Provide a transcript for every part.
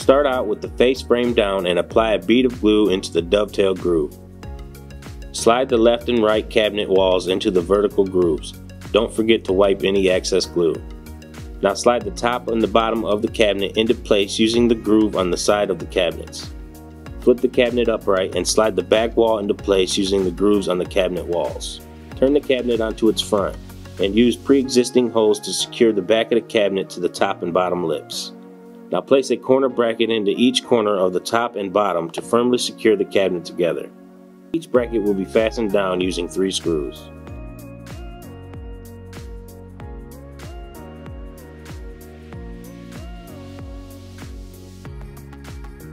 Start out with the face frame down and apply a bead of glue into the dovetail groove. Slide the left and right cabinet walls into the vertical grooves. Don't forget to wipe any excess glue. Now slide the top and the bottom of the cabinet into place using the groove on the side of the cabinets. Flip the cabinet upright and slide the back wall into place using the grooves on the cabinet walls. Turn the cabinet onto its front and use pre-existing holes to secure the back of the cabinet to the top and bottom lips. Now place a corner bracket into each corner of the top and bottom to firmly secure the cabinet together. Each bracket will be fastened down using 3 screws.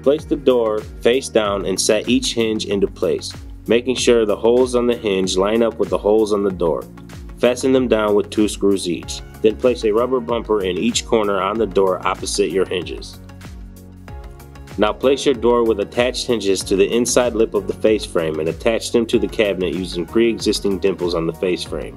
Place the door face down and set each hinge into place, making sure the holes on the hinge line up with the holes on the door. Fasten them down with 2 screws each. Then place a rubber bumper in each corner on the door opposite your hinges. Now place your door with attached hinges to the inside lip of the face frame and attach them to the cabinet using pre-existing dimples on the face frame.